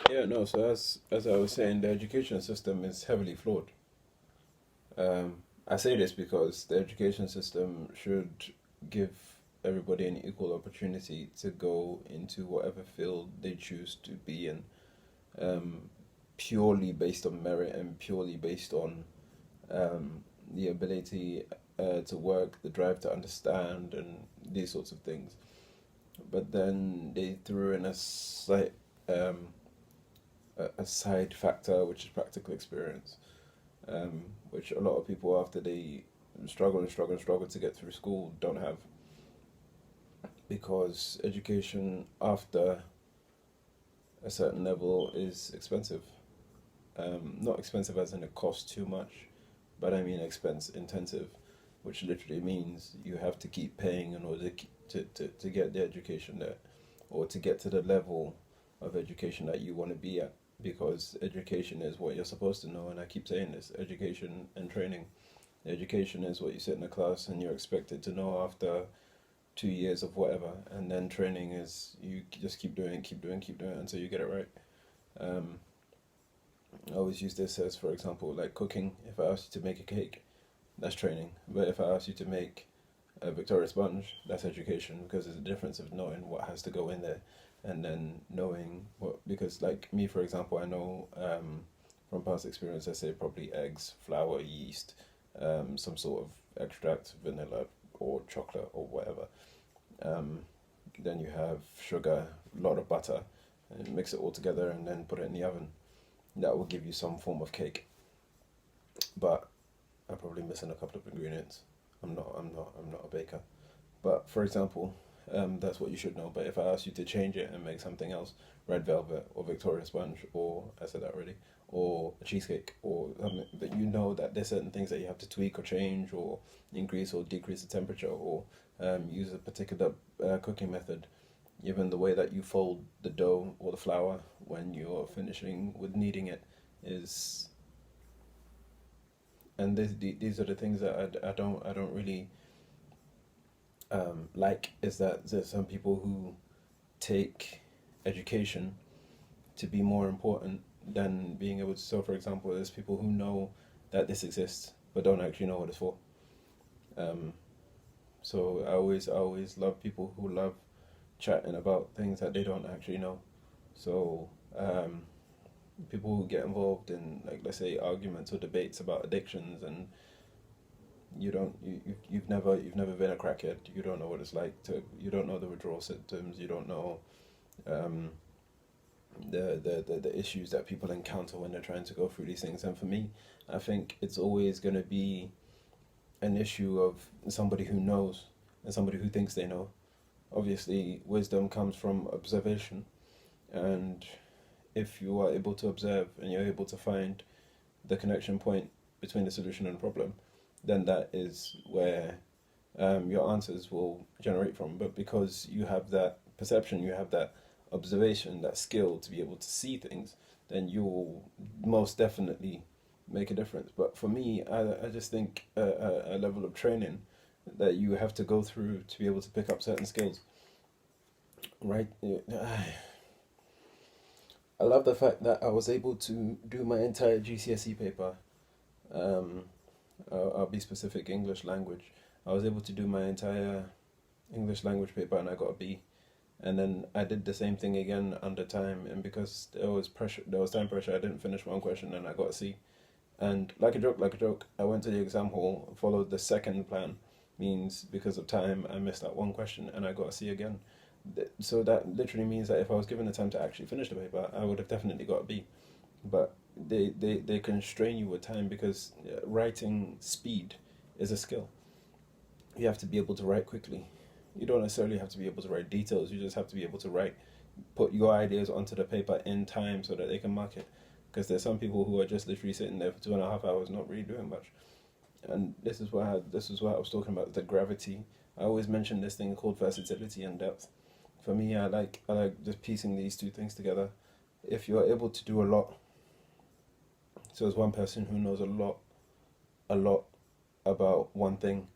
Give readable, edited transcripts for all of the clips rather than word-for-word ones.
Yeah, no. So as I was saying, the education system is heavily flawed. I say this because the education system should give everybody an equal opportunity to go into whatever field they choose to be in, um, purely based on merit and purely based on the ability to work, the drive to understand, and these sorts of things. But then they threw in um, a side factor, which is practical experience, which a lot of people, after they struggle to get through school, don't have, because education after a certain level is expensive. Not expensive as in it costs too much, but I mean expense intensive, which literally means you have to keep paying in order to get the education there, or to get to the level of education that you want to be at. Because education is what you're supposed to know, and I keep saying this: education and training. Education is what you sit in a class and you're expected to know after 2 years of whatever, and then training is you just keep doing it until you get it right. Um, I always use this as, for example, like cooking. If I ask you to make a cake, that's training. But if I ask you to make a Victoria sponge, that's education, because there's a difference of knowing what has to go in there, and then knowing what. Because like me, for example, I know from past experience, I say probably eggs, flour, yeast, some sort of extract, vanilla or chocolate or whatever. Um, then you have sugar, a lot of butter, and mix it all together and then put it in the oven. That will give you some form of cake. But I'm probably missing a couple of ingredients. I'm not a baker. But for example, that's what you should know. But if I ask you to change it and make something else, red velvet or Victoria sponge, or I said that already, or a cheesecake, or something, that you know that there's certain things that you have to tweak or change or increase or decrease the temperature, or use a particular cooking method. Even the way that you fold the dough or the flour when you're finishing with kneading it is, and these are the things that I don't really like, is that there's some people who take education to be more important than being able to. So, for example, there's people who know that this exists but don't actually know what it's for. Um, so I always love people who love chatting about things that they don't actually know. So people who get involved in, like, let's say, arguments or debates about addictions, and you've never been a crackhead, you don't know what it's like to, you don't know the withdrawal symptoms, you don't know um, the issues that people encounter when they're trying to go through these things. And for me, I think it's always going to be an issue of somebody who knows and somebody who thinks they know. Obviously, wisdom comes from observation, and if you are able to observe and you're able to find the connection point between the solution and the problem, then that is where your answers will generate from. But because you have that perception, you have that observation, that skill to be able to see things, then you will most definitely make a difference. But for me, I just think a level of training that you have to go through to be able to pick up certain skills, right? I love the fact that I was able to do my entire GCSE paper. Um, I'll be specific, English language. I was able to do my entire English language paper and I got a B. And then I did the same thing again under time, and because there was time pressure, I didn't finish one question and I got a C. And like a joke, I went to the exam hall, followed the second plan, means because of time, I missed that one question and I got a C again. So that literally means that if I was given the time to actually finish the paper, I would have definitely got a B. But they constrain you with time, because writing speed is a skill. You have to be able to write quickly. You don't necessarily have to be able to write details, you just have to be able to write, put your ideas onto the paper in time so that they can mark it. Because there's some people who are just literally sitting there for 2.5 hours not really doing much. And this is what I was talking about, the gravity. I always mention this thing called versatility and depth. For me, I like just piecing these two things together. If you're able to do a lot, so there's one person who knows a lot about one thing,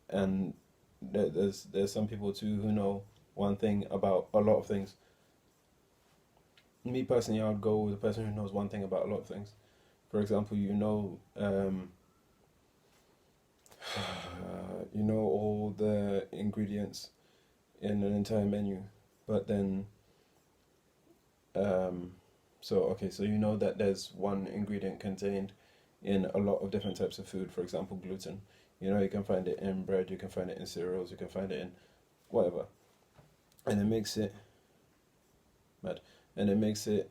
and there's some people too who know one thing about a lot of things. Me personally, I would go with a person who knows one thing about a lot of things. For example, you know all the ingredients in an entire menu, but then um, so you know that there's one ingredient contained in a lot of different types of food. For example, gluten. You know, you can find it in bread, you can find it in cereals, you can find it in whatever, and it makes it mad, and it makes it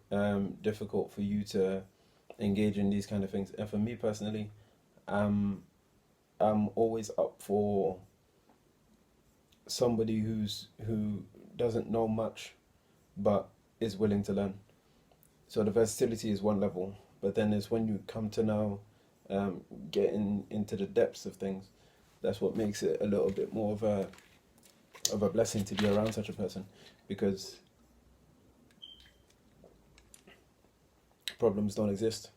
difficult for you to engage in these kind of things. And for me personally, um, I'm always up for somebody who doesn't know much but is willing to learn. So the versatility is one level, but then it's when you come to now getting into the depths of things. That's what makes it a little bit more of a blessing to be around such a person, because problems don't exist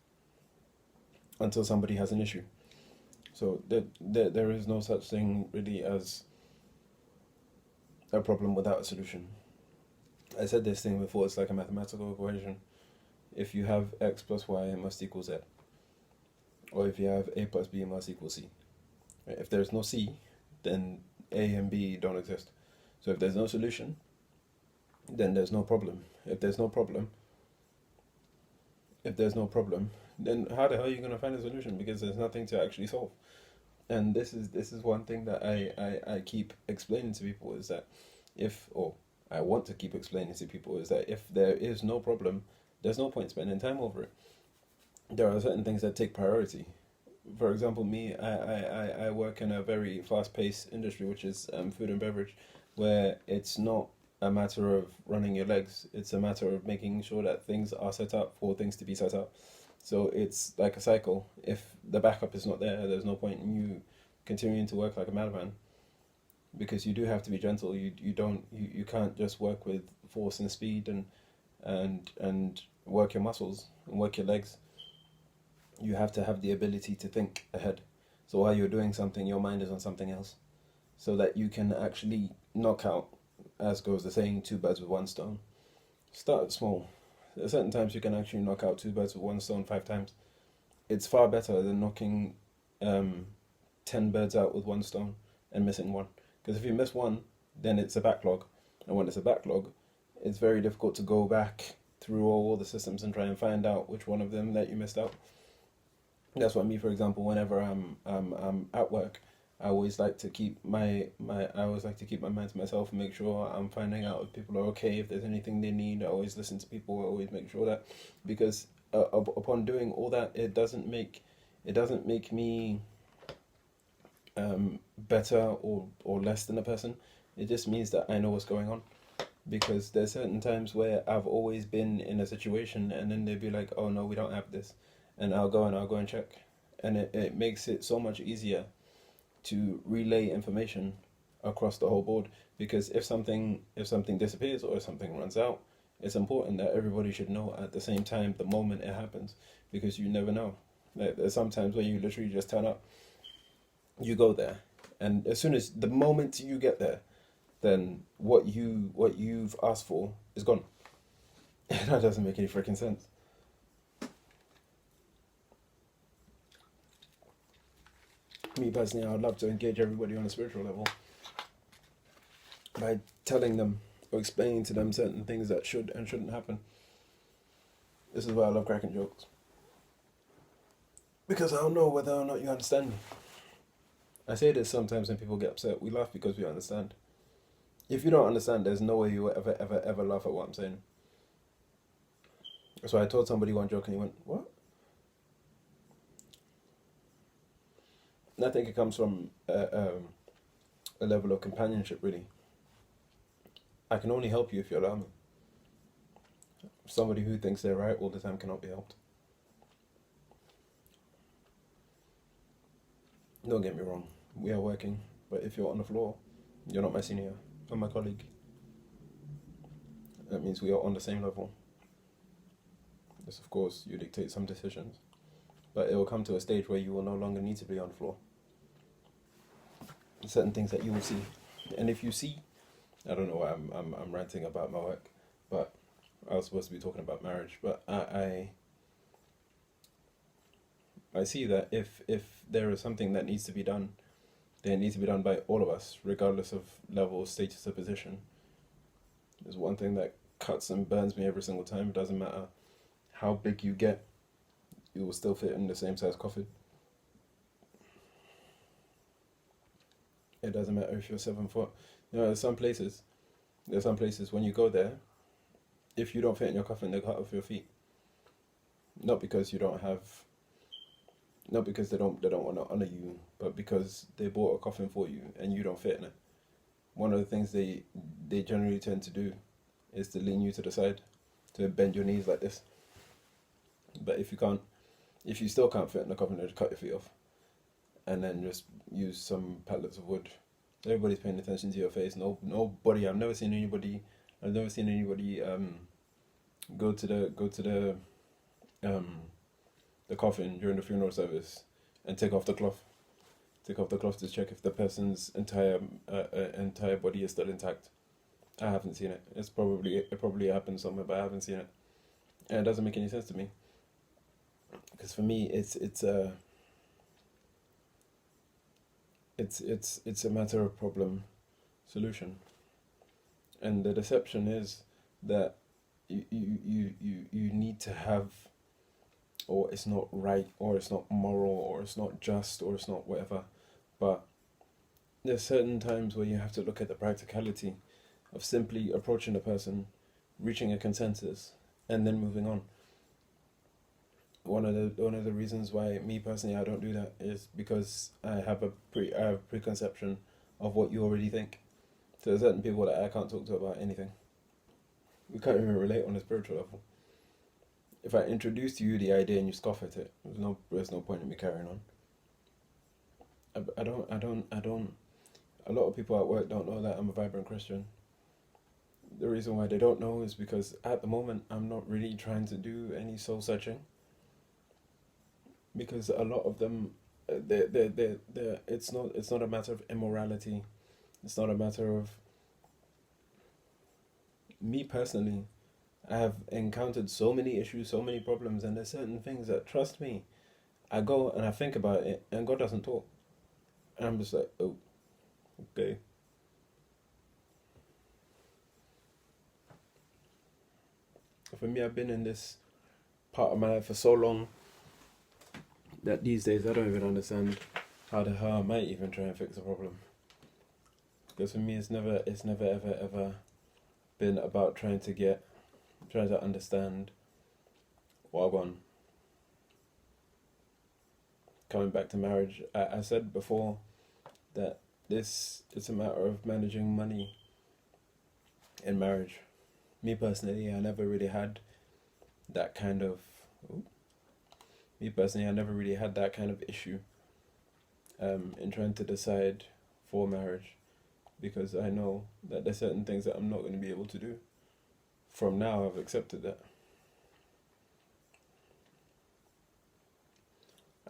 until somebody has an issue. So there is no such thing really as a problem without a solution. I said this thing before, it's like a mathematical equation. If you have x plus y, it must equal z. Or if you have a plus b, it must equal c. If there's no c, then a and b don't exist. So if there's no solution, then there's no problem. If there's no problem, then how the hell are you gonna find a solution? Because there's nothing to actually solve. And this is one thing that I keep explaining to people, is that or I want to keep explaining to people, is that if there is no problem, there's no point spending time over it. There are certain things that take priority. For example, me, I work in a very fast-paced industry, which is food and beverage, where it's not a matter of running your legs. It's a matter of making sure that things are set up for things to be set up. So it's like a cycle. If the backup is not there, there's no point in you continuing to work like a madman, because you do have to be gentle. You can't just work with force and speed and work your muscles and work your legs. You have to have the ability to think ahead. So while you're doing something, your mind is on something else, so that you can actually knock out, as goes the saying, two birds with one stone. Start small. There are certain times you can actually knock out two birds with one stone 5 times. It's far better than knocking 10 birds out with one stone and missing one. Because if you miss one, then it's a backlog. And when it's a backlog, it's very difficult to go back through all the systems and try and find out which one of them that you missed out. That's why me, for example, whenever I'm at work, I always like to keep my mind to myself and make sure I'm finding out if people are okay, if there's anything they need. I always listen to people. I always make sure that, because upon doing all that, it doesn't make me better or less than a person. It just means that I know what's going on. Because there's certain times where I've always been in a situation, and then they'd be like, "Oh no, we don't have this," and I'll go and check, and it makes it so much easier to relay information across the whole board. Because if something disappears or if something runs out, it's important that everybody should know at the same time the moment it happens, because you never know. Like, there's sometimes where you literally just turn up, you go there, and as soon as the moment you get there, then what you've asked for is gone. That doesn't make any freaking sense. Me personally, I would love to engage everybody on a spiritual level by telling them or explaining to them certain things that should and shouldn't happen. This is why I love cracking jokes, because I don't know whether or not you understand me. I say this sometimes when people get upset. We laugh because we understand. If you don't understand, there's no way you will ever laugh at what I'm saying. So I told somebody one joke and he went, "What?" And I think it comes from a level of companionship, really. I can only help you if you allow me. Somebody who thinks they're right all the time cannot be helped. Don't get me wrong, we are working, but if you're on the floor, you're not my senior or my colleague. That means we are on the same level. Yes, of course, you dictate some decisions, but it will come to a stage where you will no longer need to be on the floor. Certain things that you will see, and if you see, I don't know why I'm ranting about my work, but I was supposed to be talking about marriage, but I see that if there is something that needs to be done, then it needs to be done by all of us, regardless of level, status, or position. There's one thing that cuts and burns me every single time. It doesn't matter how big you get, you will still fit in the same size coffin. It doesn't matter if you're 7 foot. There's some places when you go there, if you don't fit in your coffin, they cut off your feet. Not because you don't have, not because they don't want to honor you, but because they bought a coffin for you and you don't fit in it. One of the things they generally tend to do is to lean you to the side, to bend your knees like this. But if you still can't fit in the coffin, they just cut your feet off, and then just use some pallets of wood. Everybody's paying attention to your face. Nobody. I've never seen anybody go to um the coffin during the funeral service and take off the cloth. Take off the cloth to check if the person's entire body is still intact. I haven't seen it. It probably happened somewhere, but I haven't seen it, and it doesn't make any sense to me. Because for me, it's a matter of problem solution, and the deception is that you need to have, or it's not right, or it's not moral, or it's not just, or it's not whatever. But there's certain times where you have to look at the practicality of simply approaching a person, reaching a consensus, and then moving on. One of the reasons why me personally I don't do that is because I have a preconception of what you already think. So there's certain people that I can't talk to about anything. We can't even relate on a spiritual level. If I introduce to you the idea and you scoff at it, there's no point in me carrying on. I don't. A lot of people at work don't know that I'm a vibrant Christian. The reason why they don't know is because at the moment I'm not really trying to do any soul searching. Because a lot of them, it's not a matter of immorality. It's not a matter of me personally. I have encountered so many issues, so many problems, and there's certain things that, trust me, I go and I think about it, and God doesn't talk. And I'm just like, oh, okay. For me, I've been in this part of my life for so long that these days I don't even understand how the hell I might even try and fix a problem. Because for me, it's never ever been about trying to understand what I want. Coming back to marriage, I said before that it's a matter of managing money in marriage. Me personally, I never really had that kind of. Me personally, I never really had that kind of issue in trying to decide for marriage, because I know that there's certain things that I'm not going to be able to do. From now, I've accepted that.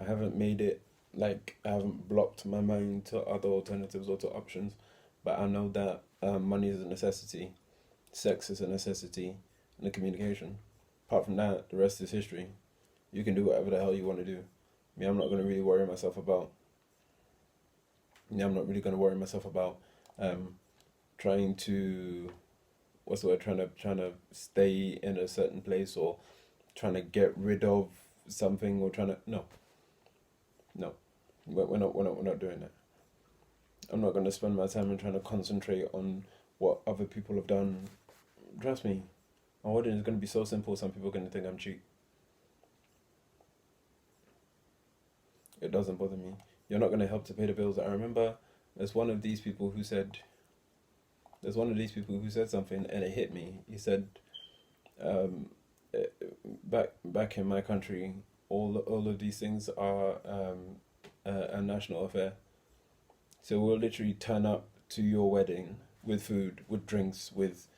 I haven't made it like I haven't blocked my mind to other alternatives or to options, but I know that money is a necessity, sex is a necessity, and the communication. Apart from that, the rest is history. You can do whatever the hell you want to do. I'm not going to really worry myself about. I'm not really going to worry myself about trying to, what's the word? Trying to stay in a certain place, or trying to get rid of something, or trying to no. We're not doing that. I'm not going to spend my time in trying to concentrate on what other people have done. Trust me, my wedding is going to be so simple. Some people are going to think I'm cheap. It doesn't bother me. You're not going to help to pay the bills. I remember there's one of these people who said something, and it hit me. He said, back in my country, all of these things are a national affair. So we'll literally turn up to your wedding with food, with drinks, with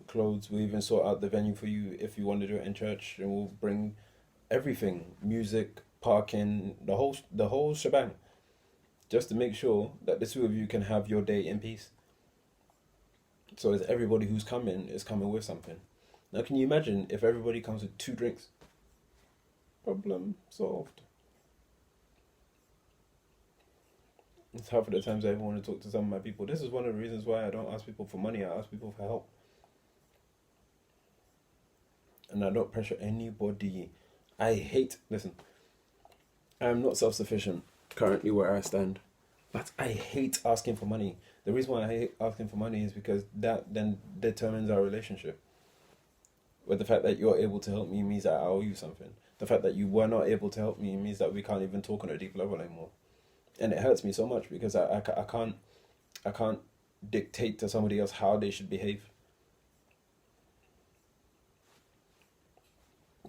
clothes. We'll even sort out the venue for you if you want to do it in church, and we'll bring everything, music, parking, the whole shebang, just to make sure that the two of you can have your day in peace. So as everybody who's coming is coming with something. Now, can you imagine if everybody comes with 2 drinks? Problem solved. It's half of the times I ever want to talk to some of my people. This is one of the reasons why I don't ask people for money. I ask people for help. And I don't pressure anybody. Listen, I'm not self sufficient currently where I stand, but I hate asking for money. The reason why I hate asking for money is because that then determines our relationship. But the fact that you're able to help me means that I owe you something. The fact that you were not able to help me means that we can't even talk on a deep level anymore. And it hurts me so much because I can't dictate to somebody else how they should behave.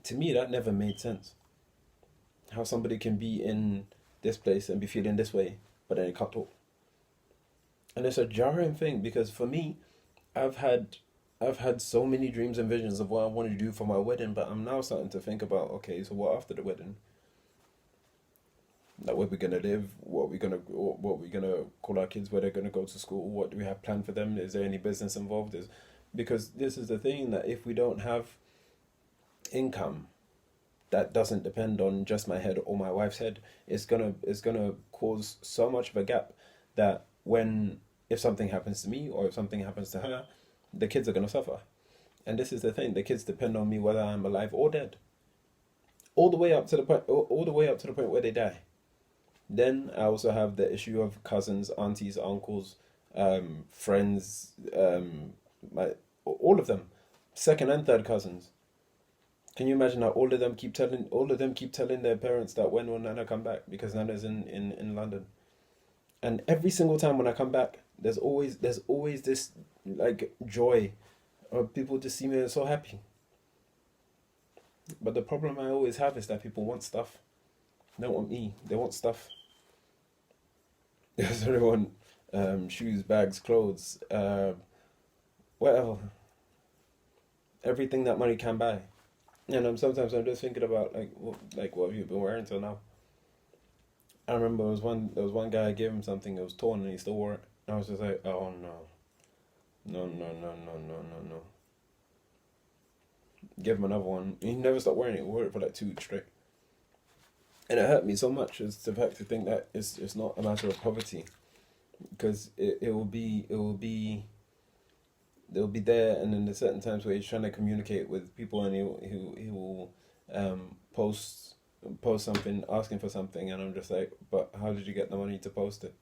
To me, that never made sense. How somebody can be in this place and be feeling this way, but then they can't talk. And it's a jarring thing because for me, I've had I've had so many dreams and visions of what I want to do for my wedding, but I'm now starting to think about, okay, so what after the wedding? Like where we're gonna live, what we gonna call our kids, where they're gonna go to school, what do we have planned for them? Is there any business involved? Is because this is the thing that if we don't have income that doesn't depend on just my head or my wife's head, it's gonna cause so much of a gap that when if something happens to me or if something happens to her, the kids are gonna suffer. And this is the thing: the kids depend on me whether I'm alive or dead, all the way up to the point, all the way up to the point where they die. Then I also have the issue of cousins, aunties, uncles, friends, my all of them, second and third cousins. Can you imagine how all of them keep telling their parents that when will Nana come back because Nana's in London. And every single time when I come back, there's always this like joy of people just see me so happy. But the problem I always have is that people want stuff. They don't want me. They want stuff. So they want shoes, bags, clothes, whatever, everything that money can buy. And sometimes I'm just thinking about what have you been wearing till now? I remember there was one guy, I gave him something, it was torn and he still wore it. And I was just like, oh no, no, no, no, no, no, no, no. Give him another one. He never stopped wearing it. He wore it for like 2 weeks straight. And it hurt me so much is the fact to think that it's not a matter of poverty, because it will be there, and then there's certain times where he's trying to communicate with people, and he will post something asking for something, and I'm just like, but how did you get the money to post it?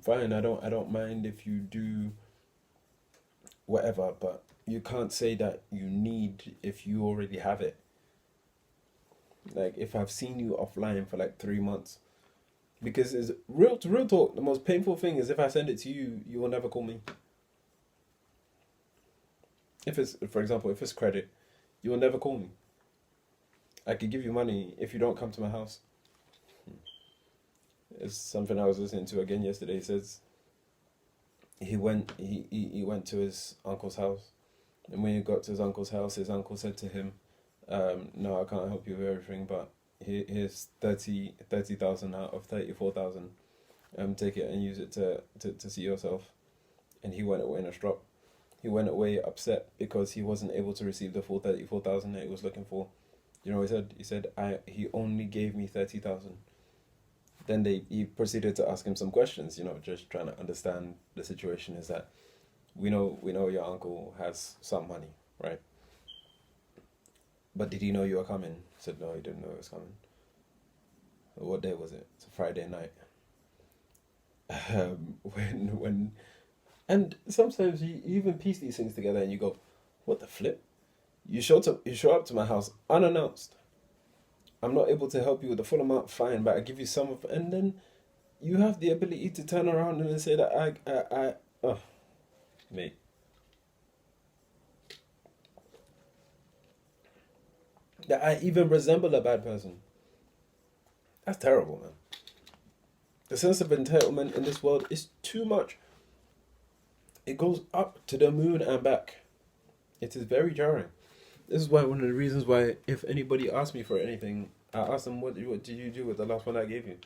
Fine, I don't mind if you do whatever, but you can't say that you need if you already have it. Like if I've seen you offline for like 3 months, because it's real talk. The most painful thing is if I send it to you, you will never call me. If it's, for example, if it's credit, you will never call me. I could give you money if you don't come to my house. It's something I was listening to again yesterday. He says he went to his uncle's house, and when he got to his uncle said to him, "No, I can't help you with everything, but here's 30,000 out of 34,000. Take it and use it to see yourself." And he went away in a strop. He went away upset because he wasn't able to receive the full 34,000 that he was looking for. You know what he said? He said, he only gave me 30,000. Then he proceeded to ask him some questions, just trying to understand the situation. Is that we know your uncle has some money, right? But did he know you were coming? He said no, he didn't know he was coming. What day was it? It's a Friday night. When and sometimes you even piece these things together and you go, what the flip? You show up to my house unannounced. I'm not able to help you with the full amount, fine, but I give you some of, and then you have the ability to turn around and say that oh, mate, that I even resemble a bad person. That's terrible, man. The sense of entitlement in this world is too much. It goes up to the moon and back. It is very jarring. This is why one of the reasons why if anybody asks me for anything, I ask them what did you do with the last one I gave you?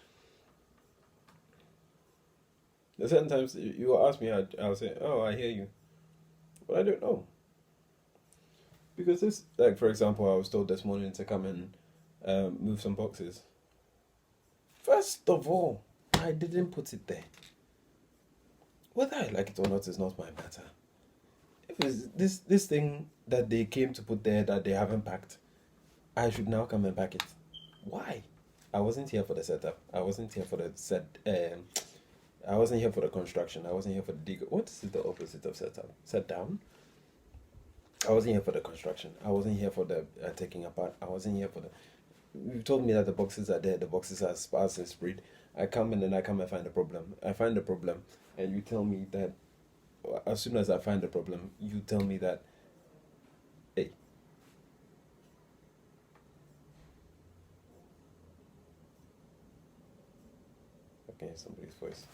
There's certain times you will ask me, I'll say, "Oh, I hear you," but I don't know because this, like for example, I was told this morning to come and move some boxes. First of all, I didn't put it there. Whether I like it or not is not my matter. If it's this thing that they came to put there that they haven't packed, I should now come and pack it. Why? I wasn't here for the setup. I wasn't here for the set. I wasn't here for the construction. I wasn't here for the dig. What is the opposite of setup? Set down. I wasn't here for the construction. I wasn't here for the taking apart. I wasn't here for the. You told me that the boxes are there. The boxes are sparse and spread. I come and then I come and find the problem. I find the problem, and you tell me that as soon as I find the problem, you tell me that, hey, okay, somebody's voice.